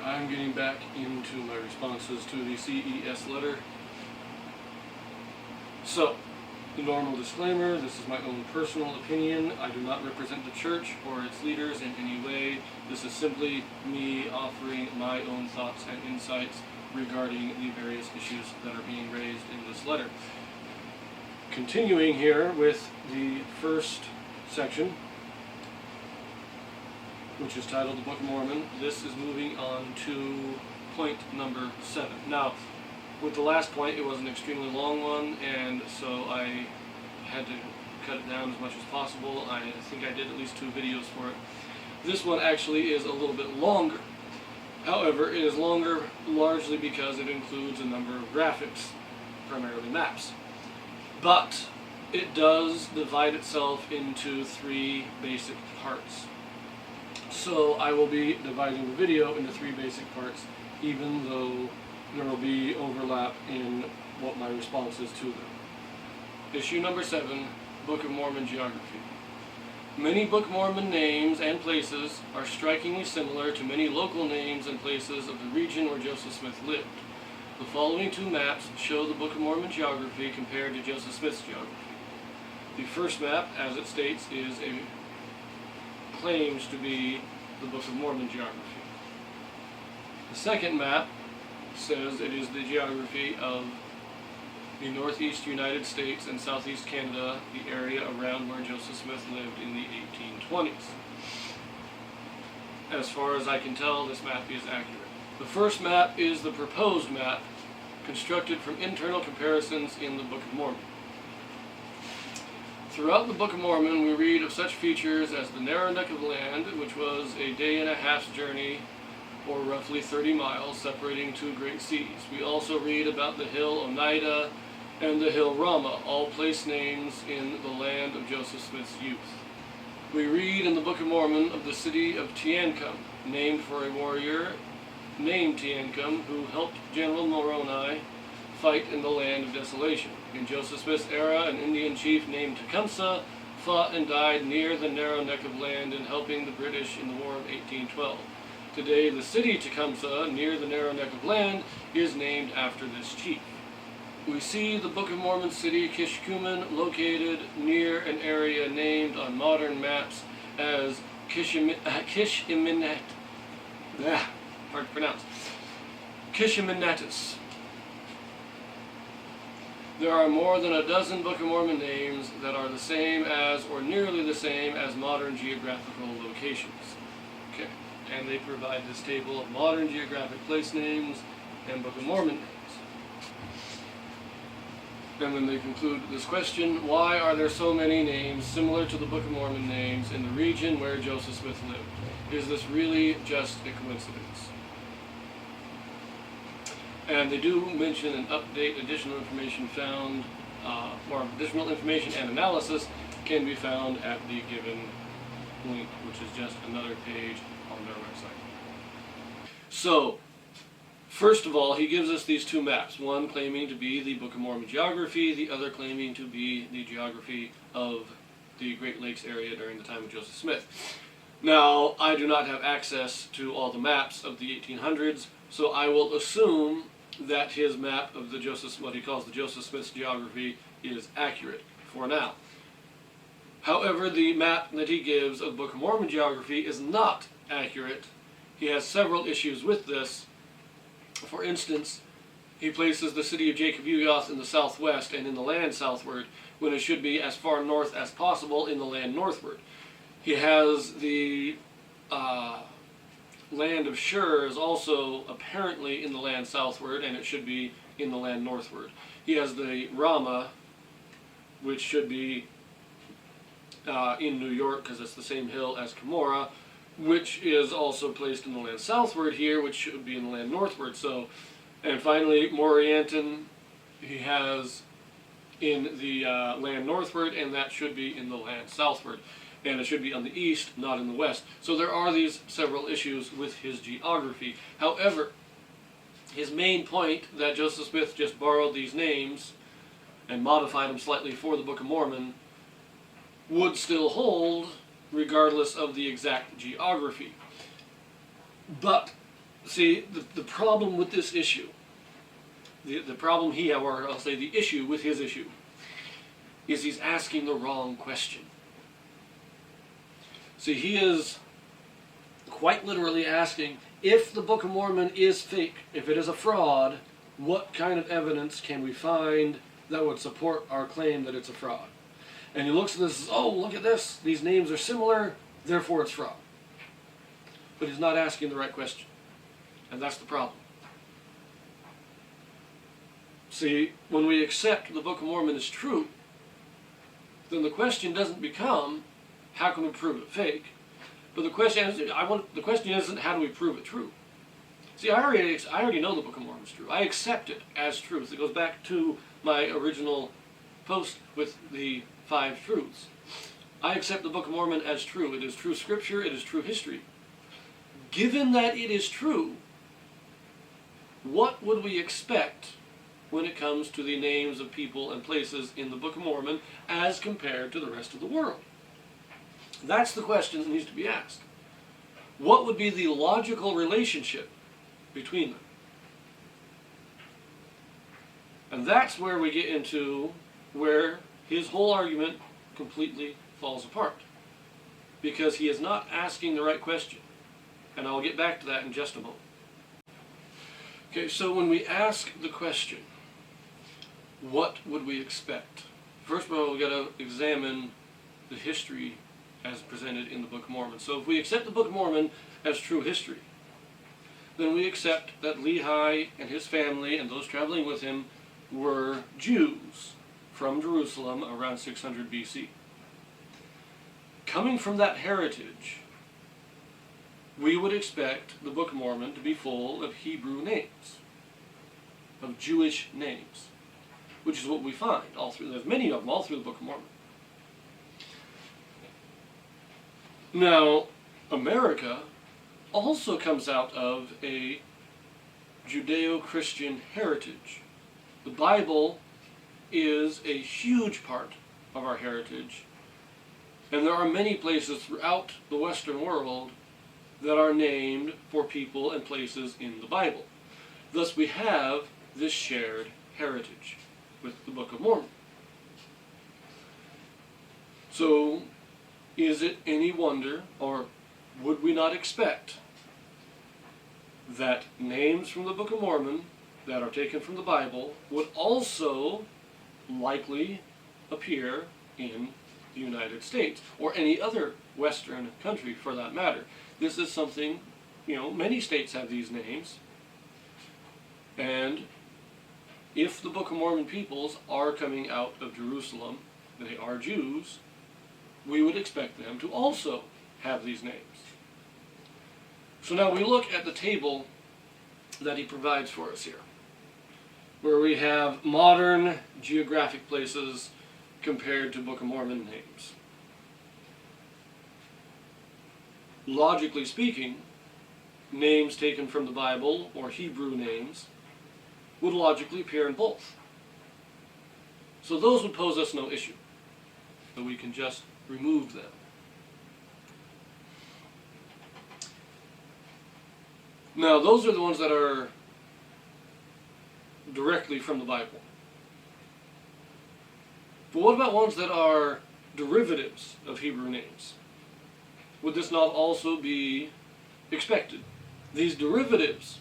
I'm getting back into my responses to the CES letter. So, the normal disclaimer, this is my own personal opinion. I do not represent the church or its leaders in any way. This is simply me offering my own thoughts and insights regarding the various issues that are being raised in this letter. Continuing here with the first section, which is titled the Book of Mormon, this is moving on to point number 7. Now, with the last point, it was an extremely long one, and so I had to cut it down as much as possible. I think I did at least 2 videos for it. This one actually is a little bit longer. However, it is longer largely because it includes a number of graphics, primarily maps. But it does divide itself into 3 basic parts. So I will be dividing the video into 3 basic parts, even though there will be overlap in what my response is to them. Issue number 7, Book of Mormon Geography. Many Book of Mormon names and places are strikingly similar to many local names and places of the region where Joseph Smith lived. The following 2 maps show the Book of Mormon geography compared to Joseph Smith's geography. The first map, as it states, claims to be the Book of Mormon geography. The second map says it is the geography of the northeast United States and southeast Canada, the area around where Joseph Smith lived in the 1820s. As far as I can tell, this map is accurate. The first map is the proposed map, constructed from internal comparisons in the Book of Mormon. Throughout the Book of Mormon, we read of such features as the narrow neck of land, which was a day-and-a-half's journey, or roughly 30 miles, separating 2 great seas. We also read about the hill Onidah and the Hill Ramah, all place names in the land of Joseph Smith's youth. We read in the Book of Mormon of the city of Teancum, named for a warrior named Teancum, who helped General Moroni fight in the land of desolation. In Joseph Smith's era, an Indian chief named Tecumseh fought and died near the narrow neck of land in helping the British in the War of 1812. Today, the city Tecumseh, near the narrow neck of land, is named after this chief. We see the Book of Mormon city, Kishkumen, located near an area named on modern maps as Kishiminatis. Hard to pronounce. Kishiminatis. There are more than a dozen Book of Mormon names that are the same as, or nearly the same as, modern geographical locations. Okay. And they provide this table of modern geographic place names and Book of Mormon names. And then they conclude this question: why are there so many names similar to the Book of Mormon names in the region where Joseph Smith lived? Is this really just a coincidence? And they do mention an update, additional information found, or additional information and analysis can be found at the given link, which is just another page on their website. So, first of all, he gives us these 2 maps, one claiming to be the Book of Mormon geography, the other claiming to be the geography of the Great Lakes area during the time of Joseph Smith. Now, I do not have access to all the maps of the 1800s, so I will assume that his map of the what he calls the Joseph Smith's geography is accurate for now. However, the map that he gives of Book of Mormon geography is not accurate. He has several issues with this. For instance, he places the city of Jacob-Ugoth in the southwest and in the land southward, when it should be as far north as possible in the land northward. He has the land of Shur is also apparently in the land southward, and it should be in the land northward. He has the Ramah, which should be in New York, because it's the same hill as Cumorah, which is also placed in the land southward here, which should be in the land northward. So, and finally, Morianton, he has in the land northward, and that should be in the land southward. And it should be on the east, not in the west. So there are these several issues with his geography. However, his main point that Joseph Smith just borrowed these names and modified them slightly for the Book of Mormon would still hold regardless of the exact geography. But See, the problem with this issue, the problem or I'll say the issue with his issue, is he's asking the wrong question. See, he is quite literally asking, if the Book of Mormon is fake, if it is a fraud, what kind of evidence can we find that would support our claim that it's a fraud? And he looks at this and says, oh, look at this, these names are similar, therefore it's fraud. But he's not asking the right question. And that's the problem. See, when we accept the Book of Mormon is true, then the question doesn't become, how can we prove it fake? But the question isn't, how do we prove it true? See, I already know the Book of Mormon is true. I accept it as truth. It goes back to my original post with the 5 truths. I accept the Book of Mormon as true. It is true scripture. It is true history. Given that it is true, what would we expect when it comes to the names of people and places in the Book of Mormon as compared to the rest of the world? That's the question that needs to be asked. What would be the logical relationship between them? And that's where we get into where his whole argument completely falls apart. Because he is not asking the right question. And I'll get back to that in just a moment. Okay, so when we ask the question, what would we expect? First of all, we've got to examine the history as presented in the Book of Mormon. So if we accept the Book of Mormon as true history, then we accept that Lehi and his family and those traveling with him were Jews from Jerusalem around 600 BC. Coming from that heritage, we would expect the Book of Mormon to be full of Hebrew names, of Jewish names, which is what we find all through. There's many of them all through the Book of Mormon. Now, America also comes out of a Judeo-Christian heritage. The Bible is a huge part of our heritage, and there are many places throughout the Western world that are named for people and places in the Bible. Thus we have this shared heritage with the Book of Mormon. So, is it any wonder, or would we not expect, that names from the Book of Mormon that are taken from the Bible would also likely appear in the United States, or any other Western country for that matter? This is something, many states have these names, and if the Book of Mormon peoples are coming out of Jerusalem, they are Jews, we would expect them to also have these names. So now we look at the table that he provides for us here, where we have modern geographic places compared to Book of Mormon names. Logically speaking, names taken from the Bible, or Hebrew names, would logically appear in both. So those would pose us no issue, that we can just remove them. Now, those are the ones that are directly from the Bible. But what about ones that are derivatives of Hebrew names? Would this not also be expected? These derivatives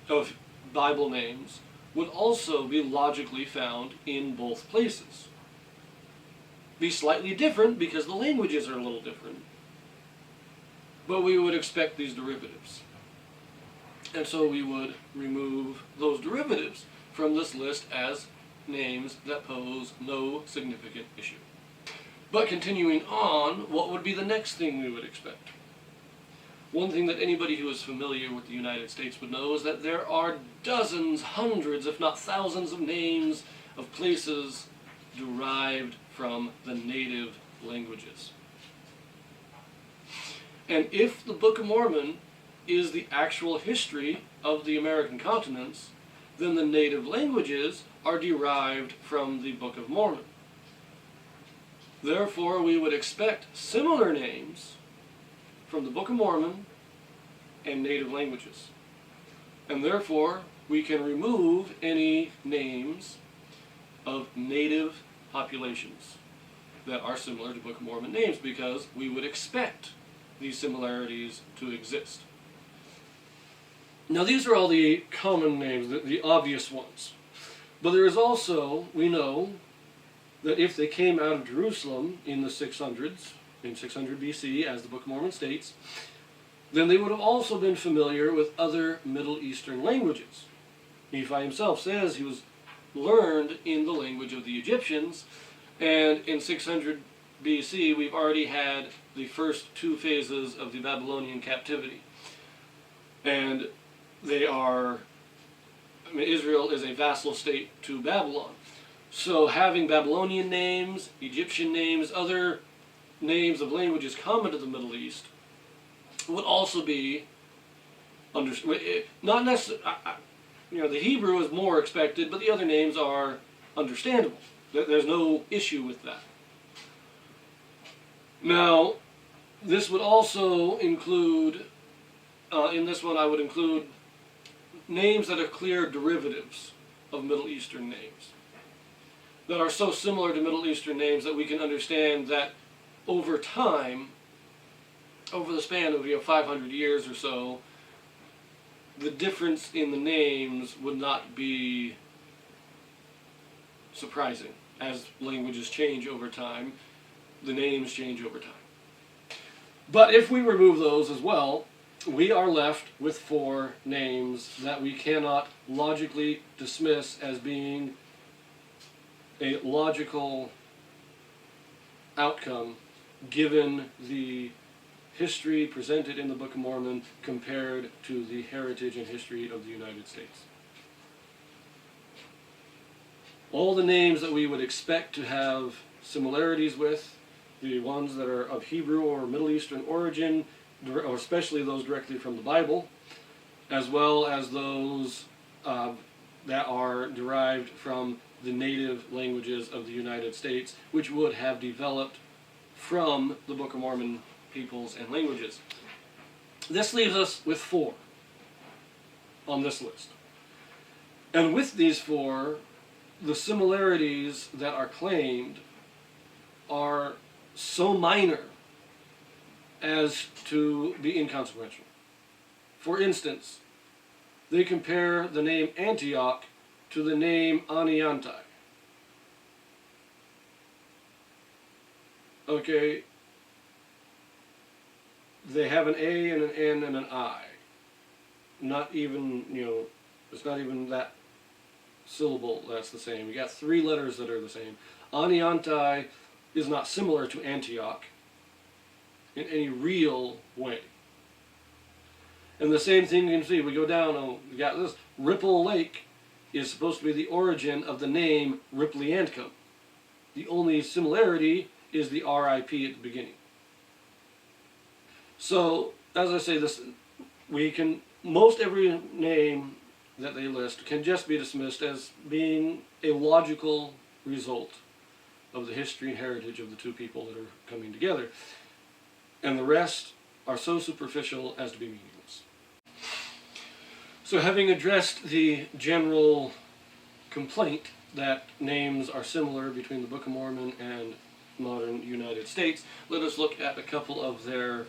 of Bible names would also be logically found in both places. Be slightly different because the languages are a little different, but we would expect these derivatives. And so we would remove those derivatives from this list as names that pose no significant issue. But continuing on, what would be the next thing we would expect? One thing that anybody who is familiar with the United States would know is that there are dozens, hundreds, if not thousands of names of places derived from the native languages. And if the Book of Mormon is the actual history of the American continents, then the native languages are derived from the Book of Mormon. Therefore, we would expect similar names from the Book of Mormon and native languages. And therefore, we can remove any names of native populations that are similar to Book of Mormon names, because we would expect these similarities to exist. Now, these are all the common names, the obvious ones. But there is also, we know, that if they came out of Jerusalem in the 600s, in 600 BC, as the Book of Mormon states, then they would have also been familiar with other Middle Eastern languages. Nephi himself says he was learned in the language of the Egyptians, and in 600 BC we've already had the first two phases of the Babylonian captivity. And they are, Israel is a vassal state to Babylon. So having Babylonian names, Egyptian names, other names of languages common to the Middle East would also be not necessarily, the Hebrew is more expected, but the other names are understandable. There's no issue with that. Now, this would also include, in this one I would include names that are clear derivatives of Middle Eastern names, that are so similar to Middle Eastern names that we can understand that over time, over the span of 500 years or so, the difference in the names would not be surprising. As languages change over time, the names change over time. But if we remove those as well, we are left with 4 names that we cannot logically dismiss as being a logical outcome given the history presented in the Book of Mormon compared to the heritage and history of the United States. All the names that we would expect to have similarities with, the ones that are of Hebrew or Middle Eastern origin, or especially those directly from the Bible, as well as those that are derived from the native languages of the United States, which would have developed from the Book of Mormon peoples and languages. This leaves us with 4 on this list. And with these 4, the similarities that are claimed are so minor as to be inconsequential. For instance, they compare the name Antioch to the name Onidah. Okay, they have an A and an N and an I. Not even, it's not even that syllable that's the same. You got 3 letters that are the same. Onidah is not similar to Antioch in any real way. And the same thing you can see, we go down, we got this, Ripple Lake is supposed to be the origin of the name Ripley-Antcombe. The only similarity is the RIP at the beginning. So, as I say, most every name that they list can just be dismissed as being a logical result of the history and heritage of the two people that are coming together. And the rest are so superficial as to be meaningless. So having addressed the general complaint that names are similar between the Book of Mormon and modern United States, let us look at a couple of their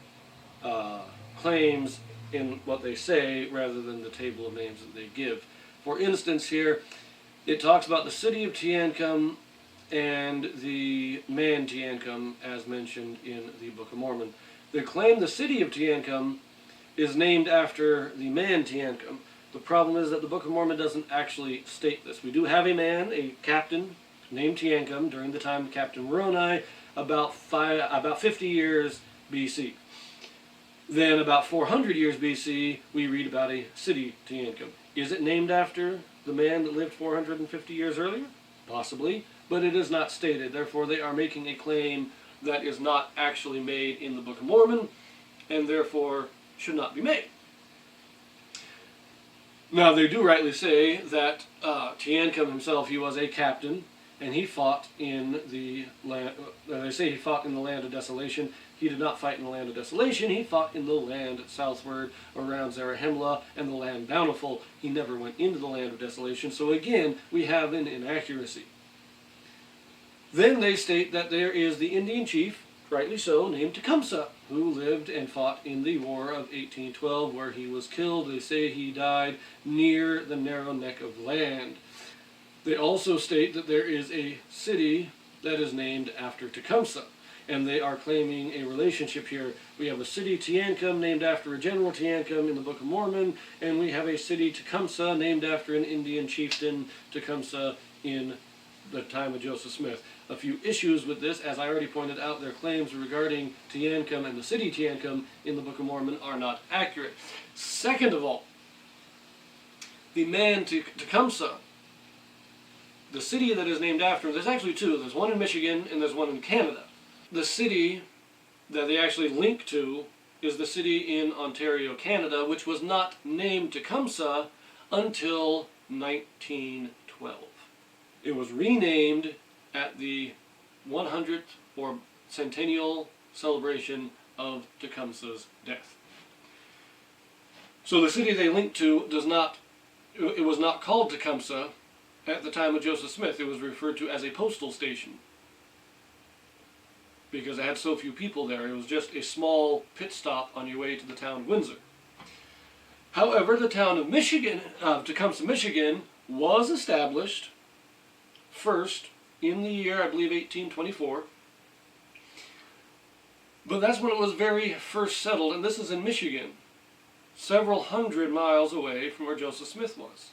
claims in what they say rather than the table of names that they give. For instance, here it talks about the city of Teancum and the man Teancum as mentioned in the Book of Mormon. They claim the city of Teancum is named after the man Teancum. The problem is that the Book of Mormon doesn't actually state this. We do have a man, a captain, named Teancum during the time of Captain Moroni, about 50 years BC. Then about 400 years BC, we read about a city Teancum. Is it named after the man that lived 450 years earlier? Possibly, but it is not stated. Therefore, they are making a claim that is not actually made in the Book of Mormon, and therefore should not be made. Now, they do rightly say that Teancum himself, he was a captain, and he fought in the land, they say he fought in the land of desolation. He did not fight in the land of desolation. He fought in the land southward around Zarahemla and the land bountiful. He never went into the land of desolation. So again, we have an inaccuracy. Then they state that there is the Indian chief, rightly so, named Tecumseh, who lived and fought in the War of 1812, where he was killed. They say he died near the narrow neck of land. They also state that there is a city that is named after Tecumseh, and they are claiming a relationship here. We have a city, Teancum, named after a General Teancum in the Book of Mormon, and we have a city, Tecumseh, named after an Indian chieftain, Tecumseh, in the time of Joseph Smith. A few issues with this, as I already pointed out, their claims regarding Teancum and the city Teancum in the Book of Mormon are not accurate. Second of all, the man Tecumseh, the city that is named after him, there's actually two. There's one in Michigan and there's one in Canada. The city that they actually link to is the city in Ontario, Canada, which was not named Tecumseh until 1912. It was renamed at the 100th or centennial celebration of Tecumseh's death. So the city they link to it was not called Tecumseh at the time of Joseph Smith. It was referred to as a postal station, because it had so few people there. It was just a small pit stop on your way to the town of Windsor. However, the town of Michigan, Tecumseh, Michigan, was established first in the year, I believe, 1824. But that's when it was very first settled, and this is in Michigan, several hundred miles away from where Joseph Smith was.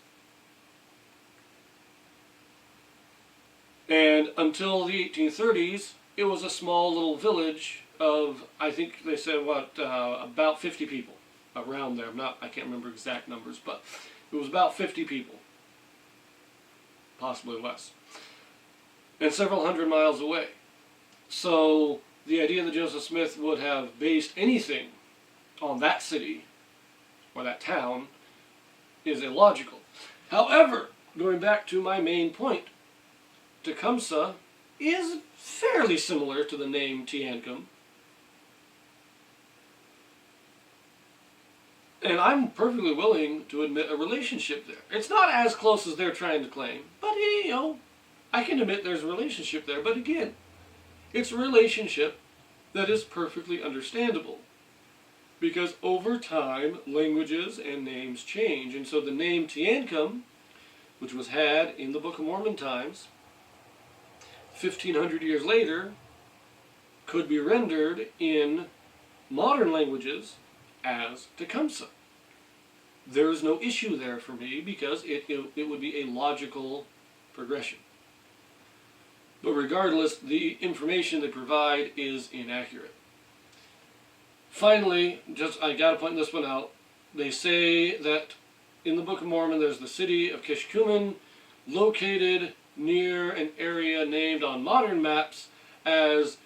And until the 1830s, it was a small little village of, I think they said, about 50 people around there. I can't remember exact numbers, but it was about 50 people, possibly less, and several hundred miles away. So the idea that Joseph Smith would have based anything on that city or that town is illogical. However, going back to my main point, Tecumseh is fairly similar to the name Teancum. And I'm perfectly willing to admit a relationship there. It's not as close as they're trying to claim, but I can admit there's a relationship there. But again, it's a relationship that is perfectly understandable, because over time, languages and names change. And so the name Teancum, which was had in the Book of Mormon times, 1,500 years later, could be rendered in modern languages as Tecumseh. There is no issue there for me, because it would be a logical progression. But regardless, the information they provide is inaccurate. Finally, I gotta point this one out. They say that in the Book of Mormon there's the city of Kishkumen, located near an area named on modern maps as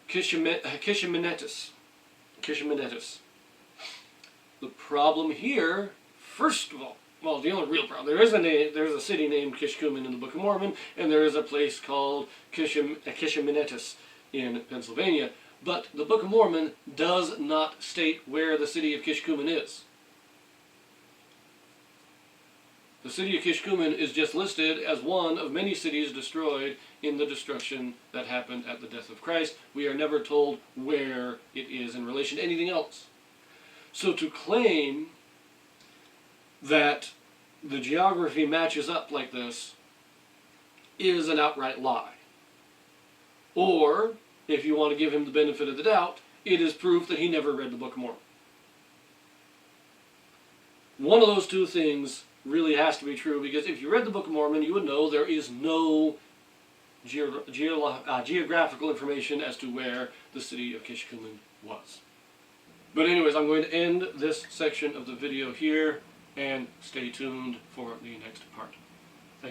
Kishimenetis. The problem here, first of all, well, the only real problem, there's a city named Kishkumen in the Book of Mormon, and there is a place called Kishimenetis in Pennsylvania. But the Book of Mormon does not state where the city of Kishkumen is. The city of Kishkumen is just listed as one of many cities destroyed in the destruction that happened at the death of Christ. We are never told where it is in relation to anything else. So to claim that the geography matches up like this is an outright lie. Or, if you want to give him the benefit of the doubt, it is proof that he never read the Book of Mormon. One of those two things really has to be true, because if you read the Book of Mormon, you would know there is no geographical information as to where the city of Kishkumen was. But anyways, I'm going to end this section of the video here, and stay tuned for the next part.